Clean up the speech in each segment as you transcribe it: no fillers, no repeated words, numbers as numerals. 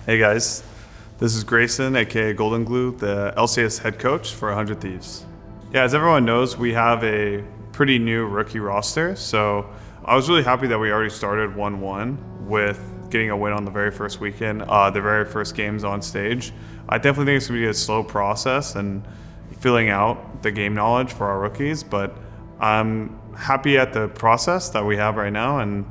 Hey guys, this is Grayson, aka Golden Glue, the LCS head coach for 100 Thieves. Yeah, as everyone knows, we have a pretty new rookie roster, so I was really happy that we already started 1-1 with getting a win on the very first weekend, the very first games on stage. I definitely think it's going to be a slow process and filling out the game knowledge for our rookies, but I'm happy at the process that we have right now, and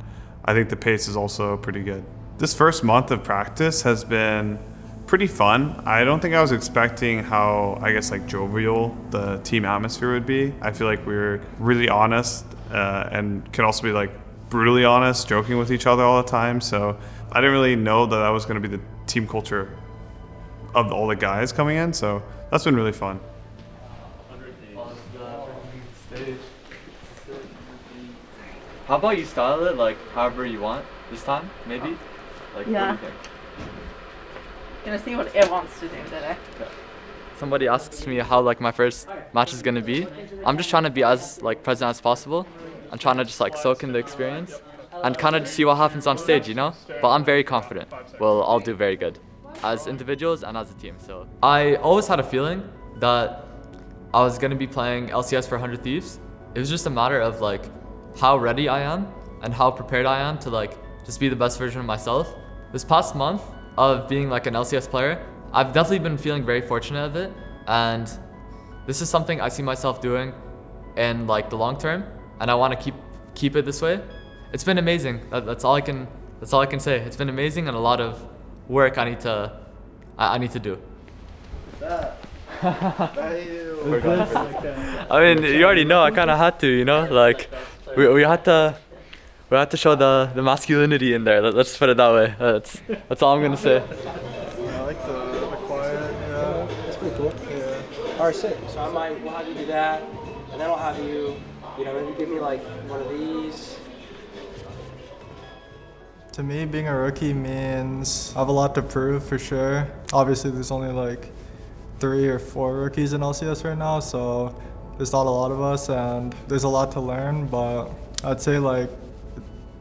I think the pace is also pretty good. This first month of practice has been pretty fun. I don't think I was expecting how, jovial the team atmosphere would be. I feel like we were really honest and can also be brutally honest, joking with each other all the time. So I didn't really know that was going to be the team culture of all the guys coming in. So that's been really fun. How about you style it however you want this time, maybe? What do you think? Gonna see what it wants to do today. Yeah. Somebody asks me how my first match is gonna be. I'm just trying to be as present as possible. I'm trying to just soak in the experience and kind of see what happens on stage, you know? But I'm very confident we'll all do very good as individuals and as a team. So I always had a feeling that I was gonna be playing LCS for 100 Thieves. It was just a matter of how ready I am and how prepared I am to just be the best version of myself. This past month of being an LCS player, I've definitely been feeling very fortunate of it, and this is something I see myself doing in the long term, and I want to keep it this way. It's been amazing. That's all I can say. It's been amazing and a lot of work I need to do. I mean, you already know. I kind of had to, you know, we had to show the masculinity in there. Let's just put it that way. That's all I'm gonna say. I like the quiet. Yeah, it's pretty cool. Yeah. All right, sick. So we'll have you do that, and then I'll have you, maybe give me one of these. To me, being a rookie means I have a lot to prove for sure. Obviously, there's only 3 or 4 rookies in LCS right now, so there's not a lot of us, and there's a lot to learn. But I'd say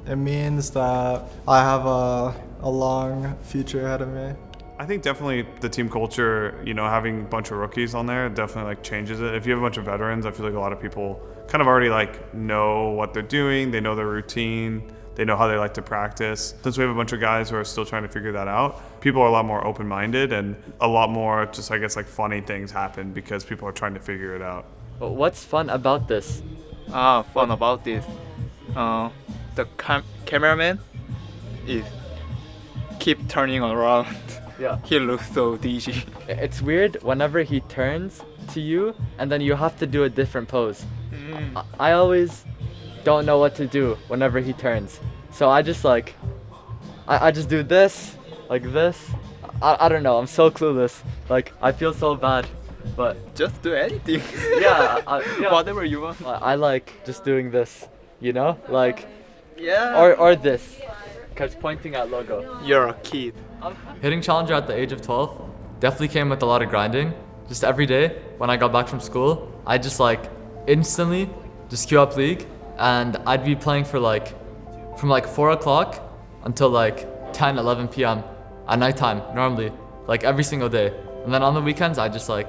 it means that I have a long future ahead of me. I think definitely the team culture, having a bunch of rookies on there definitely changes it. If you have a bunch of veterans, I feel like a lot of people kind of already know what they're doing, they know their routine, they know how they like to practice. Since we have a bunch of guys who are still trying to figure that out, people are a lot more open-minded, and a lot more just funny things happen because people are trying to figure it out. But what's fun about this? Fun about this. The cameraman is keep turning around. Yeah. He looks so dizzy. It's weird whenever he turns to you and then you have to do a different pose. I always don't know what to do whenever he turns. So I just I just do this, this. I don't know, I'm so clueless. I feel so bad, but Just do anything. yeah, Whatever you want. I like just doing this, you know? Yeah. Or this, because pointing at logo. You're a kid. Hitting Challenger at the age of 12 definitely came with a lot of grinding. Just every day when I got back from school, I just instantly just queue up League, and I'd be playing for from 4 o'clock until 10, 11 p.m. at nighttime normally, every single day. And then on the weekends, I just I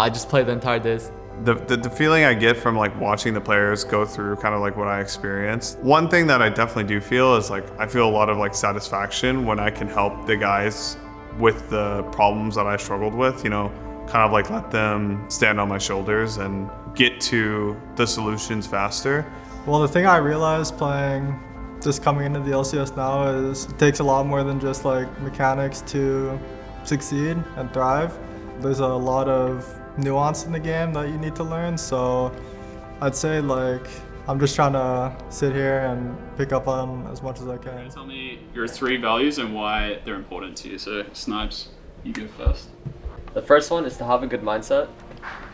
just play the entire days. The feeling I get from watching the players go through kind of what I experienced. One thing that I definitely do feel is I feel a lot of satisfaction when I can help the guys with the problems that I struggled with, kind of let them stand on my shoulders and get to the solutions faster. Well, the thing I realized just coming into the LCS now is it takes a lot more than just mechanics to succeed and thrive. There's a lot of nuance in the game that you need to learn, so I'd say I'm just trying to sit here and pick up on as much as I can. Tell me your 3 values and why they're important to you. So Snipes, you go first. The first one is to have a good mindset,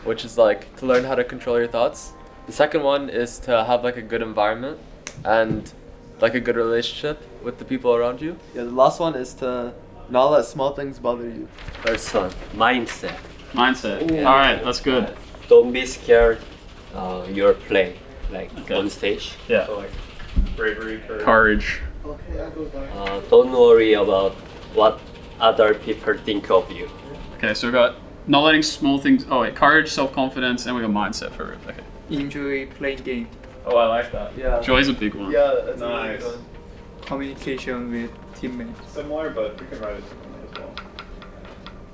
which is to learn how to control your thoughts. The second one is to have a good environment and a good relationship with the people around you. Yeah, the last one is to not let small things bother you. First one, mindset. Mindset. Yeah. All right, that's good. Don't be scared your play, Okay. on stage. Yeah. So, bravery, courage. Don't worry about what other people think of you. Okay, so we got not letting small things. Oh wait, courage, self-confidence, and we got mindset for Riv. Okay. Enjoy playing game. Oh, I like that. Yeah. Joy's a big one. Yeah, that's Nice. Communication with teammates. Similar, but we can write it differently as well.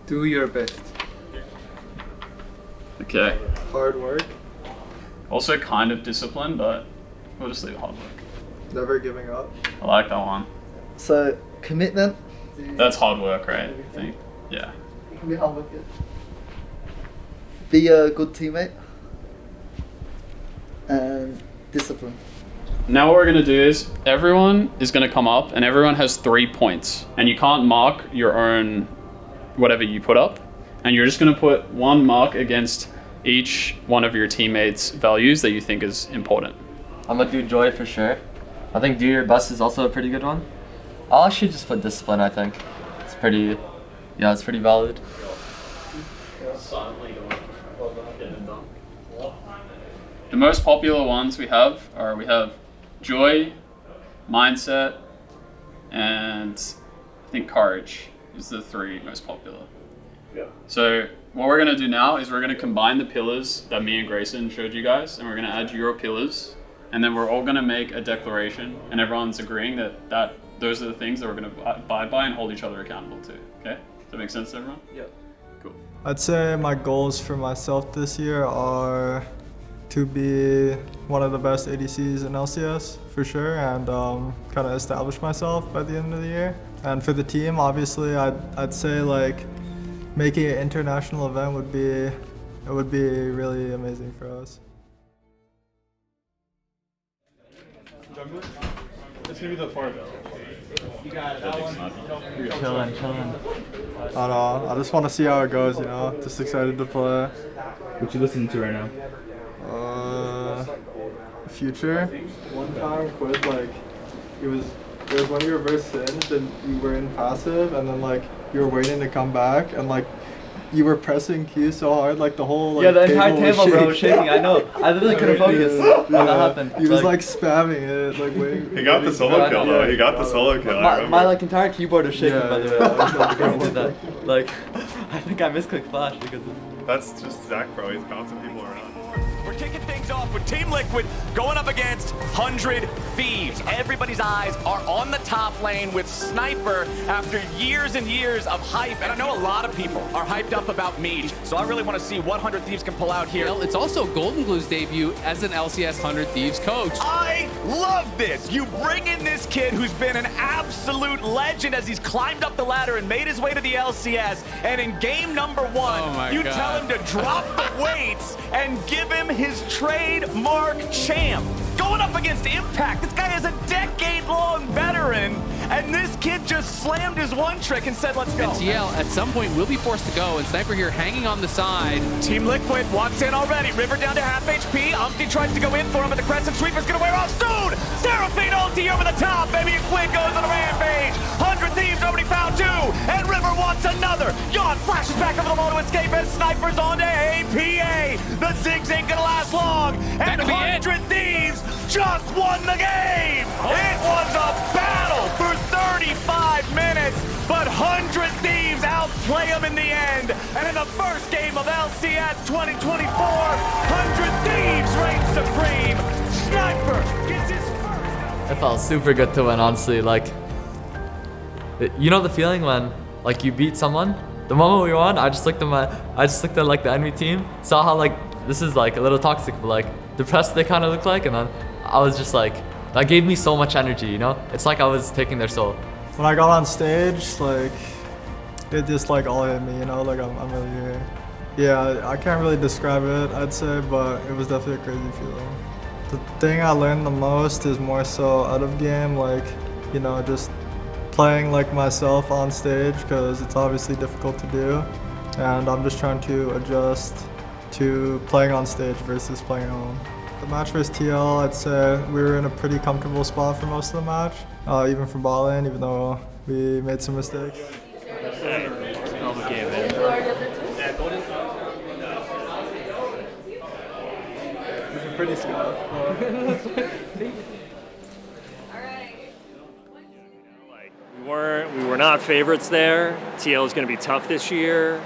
Do your best. Okay. Hard work, Also kind of discipline, but we'll just leave hard work. never giving up. I like that one. So commitment. That's hard work, right? I think. Yeah. You can be hard work. Be a good teammate. And discipline. Now what we're gonna do is everyone is gonna come up and everyone has 3 points, and you can't mark your own whatever you put up, and you're just gonna put 1 mark against each one of your teammates' values that you think is important. I'm gonna do joy for sure. I think do your best is also a pretty good one. I'll actually just put discipline, I think. It's pretty, yeah, it's pretty valid. The most popular ones we have joy, mindset, and I think courage is the 3 most popular. Yeah. So what we're gonna do now is we're gonna combine the pillars that me and Grayson showed you guys, and we're gonna add your pillars, and then we're all gonna make a declaration, and everyone's agreeing that those are the things that we're gonna abide by and hold each other accountable to. Okay? Does that make sense to everyone? Yeah. Cool. I'd say my goals for myself this year are to be one of the best ADCs in LCS for sure, and kind of establish myself by the end of the year. And for the team, obviously, I'd say like making an international event would be really amazing for us. It's gonna be the far Chillin'. I don't know. I just want to see how it goes. You know, just excited to play. What you listening to right now? Future. One time, Quid, like, it was when you reverse singed and you were in passive, and then like you were waiting to come back, and like you were pressing Q so hard, like the whole like The entire table, was bro, was shaking. I know. I literally couldn't focus when that happened. He was like spamming it, like waiting. He got the solo kill though. He got the solo kill. I remember. My like entire keyboard was shaking, Yeah, by the way. yeah. Because he did that. Like, I think I misclicked flash because of That's just Zach, bro. He's bouncing people around. We're kicking things off with Team Liquid going up against 100 Thieves. Everybody's eyes are on the top lane with Sniper after years and years of hype. And I know a lot of people are hyped up about Mead, so I really want to see what 100 Thieves can pull out here. It's also Golden Glue's debut as an LCS 100 Thieves coach. I love this. You bring in this kid who's been an absolute legend as he's climbed up the ladder and made his way to the LCS. And in game number 1, you tell him to drop the weights and give him his trademark champ. Going up against Impact, this guy is a decade-long veteran, and this kid just slammed his one trick and said, let's go. And TL at some point will be forced to go, and Sniper here hanging on the side. Team Liquid wants in already. River down to half HP. Umpty tries to go in for him, but the Crescent Sweeper's gonna wear off soon. Seraphine ulti over the top. Baby Quinn goes on a rampage. 100 Thieves already found 2, and River wants another. Yawn flashes back over the wall to escape as Sniper's on to APA. The Ziggs ain't gonna last long, and 100 Thieves just won the game. It was a battle for 35 minutes, but 100 Thieves outplay them in the end. And in the first game of LCS 2024, 100 Thieves reign supreme. Sniper gets his first. It felt super good to win, honestly. Like, you know the feeling when like you beat someone? The moment we won, I just looked at like the enemy team, saw how like this is like a little toxic, but like depressed they kind of look like, and then I was just like, that gave me so much energy, you know? It's like I was taking their soul. When I got on stage, like it just like all hit me, you know, like I'm really here. Yeah, I can't really describe it, I'd say, but it was definitely a crazy feeling. The thing I learned the most is more so out of game, like, you know, just playing like myself on stage, because it's obviously difficult to do, and I'm just trying to adjust to playing on stage versus playing at home. The match versus TL, I'd say we were in a pretty comfortable spot for most of the match, even for ball lane, even though we made some mistakes. These are pretty scuffed. we're not favorites there. TL is going to be tough this year.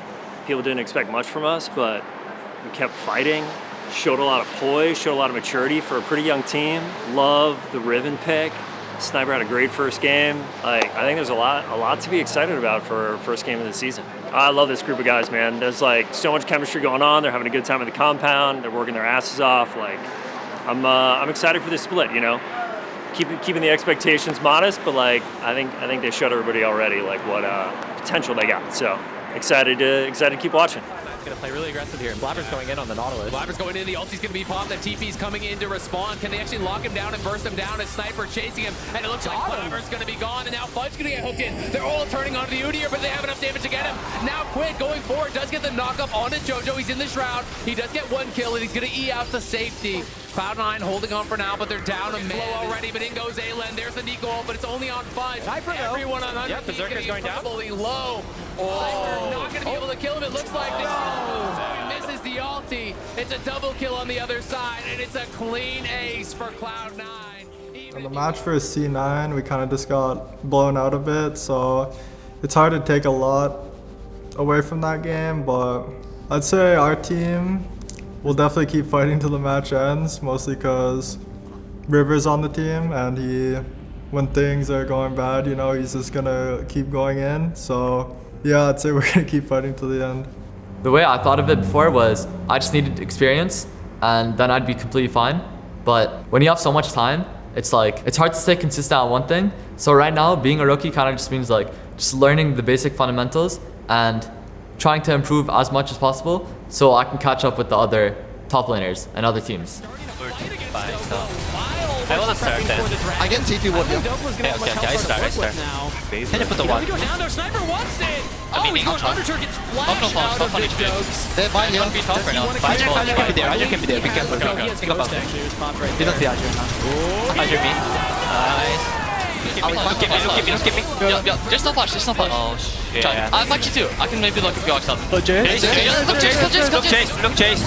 People didn't expect much from us, but we kept fighting. Showed a lot of poise, showed a lot of maturity for a pretty young team. Love the Riven pick. Sniper had a great first game. I think there's a lot to be excited about for our first game of the season. I love this group of guys, man. There's like so much chemistry going on. They're having a good time at the compound. They're working their asses off. Like, I'm excited for this split. You know, keeping the expectations modest, but like I think they showed everybody already like what potential they got. So excited to keep watching. Gonna play really aggressive here. Blabber's going in on the Nautilus. Blabber's going in, the ulti's gonna be popped, the TP's coming in to respond. Can they actually lock him down and burst him down? A Sniper chasing him, and it looks like Blabber's gonna be gone, and now Fudge gonna get hooked in. They're all turning onto the Udyr, but they have enough damage to get him. Now Quick going forward, does get the knock up onto Jojo. He's in the Shroud. He does get one kill, and he's gonna E out to safety. Cloud9 holding on for now, but they're down a man already, but in goes Alen. There's the Nico ult, but it's only on Fudge. Everyone on 100 Yep, Berserker's going down. Low. Oh. Not gonna be able to kill him. It looks like this misses the ulti. It's a double kill on the other side, and it's a clean ace for Cloud9. In the match for C9, we kind of just got blown out a bit, so it's hard to take a lot away from that game, but I'd say our team will definitely keep fighting till the match ends, mostly because River's on the team, and when things are going bad, you know, he's just gonna keep going in. So yeah, I'd say we're gonna keep fighting till the end. The way I thought of it before was I just needed experience and then I'd be completely fine. But when you have so much time, it's like, it's hard to stay consistent on one thing. So right now, being a rookie kind of just means like, just learning the basic fundamentals and trying to improve as much as possible so I can catch up with the other top laners and other teams. I want to start then. I get TP one here. Okay, I start. Can you put the one? Sniper wants it! I mean, Underture gets flashed out of the jokes. They're fine here. Be top right now. Azure can be there. Azure can be there. Be careful. Think about it. We don't see Azure now. Azure me. Nice. Keep me. Yo, there's no flash. Oh shit. I'll fight you too. I can maybe look if you walks up. Look, Chase. Look, Chase.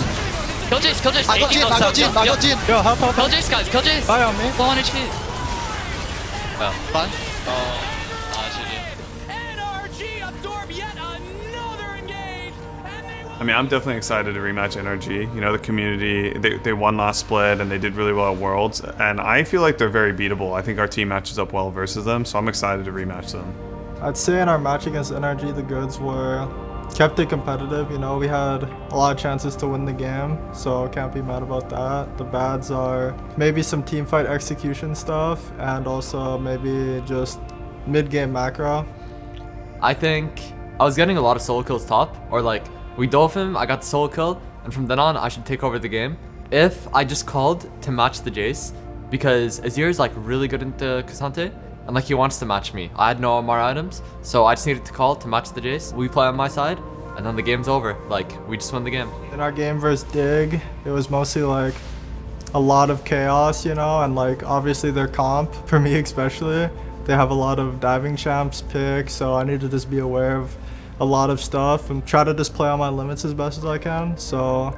Kill Jace. I got Jin. Yo, help. Kill Jace, guys. Kill Jace. Fire on me. 1 HP. Fine. NRG absorb yet another engage. I mean, I'm definitely excited to rematch NRG. You know, the community, they won last split and they did really well at Worlds. And I feel like they're very beatable. I think our team matches up well versus them, so I'm excited to rematch them. I'd say in our match against NRG, the goods kept it competitive. You know, we had a lot of chances to win the game, so can't be mad about that. The bads are maybe some team fight execution stuff and also maybe just mid-game macro. I think I was getting a lot of solo kills top, or like we dove him, I got the solo kill, and from then on I should take over the game. If I just called to match the Jace, because Azir is like really good into Cassante, and like he wants to match me. I had no MR items, so I just needed to call to match the Jace. We play on my side, and then the game's over. Like, we just win the game. In our game versus Dig, it was mostly like a lot of chaos, you know, and like obviously their comp, for me especially, they have a lot of diving champs picks, so I need to just be aware of a lot of stuff and try to just play on my limits as best as I can. So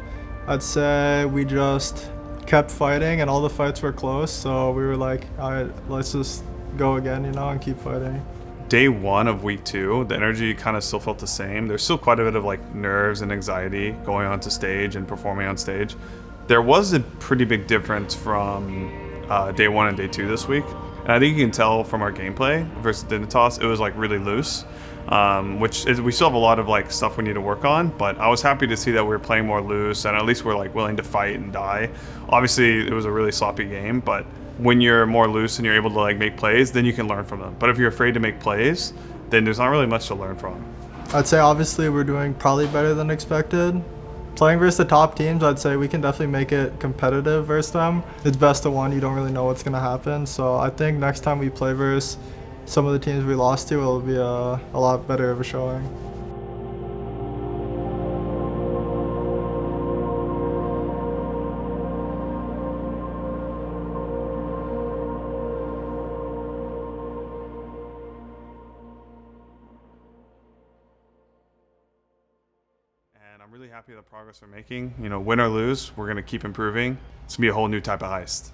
I'd say we just kept fighting and all the fights were close, so we were like, all right, let's just go again, you know, and keep fighting. Day one of week 2, the energy kind of still felt the same. There's still quite a bit of like nerves and anxiety going onto stage and performing on stage. There was a pretty big difference from day 1 and day 2 this week. And I think you can tell from our gameplay versus Dignitas, it was like really loose, which is, we still have a lot of like stuff we need to work on, but I was happy to see that we were playing more loose and at least we're like willing to fight and die. Obviously it was a really sloppy game, but when you're more loose and you're able to like make plays, then you can learn from them. But if you're afraid to make plays, then there's not really much to learn from. I'd say obviously we're doing probably better than expected. Playing versus the top teams, I'd say we can definitely make it competitive versus them. It's best of 1, you don't really know what's gonna happen. So I think next time we play versus some of the teams we lost to, it'll be a lot better of a showing. I'm really happy with the progress we're making. You know, win or lose, we're going to keep improving. It's going to be a whole new type of heist.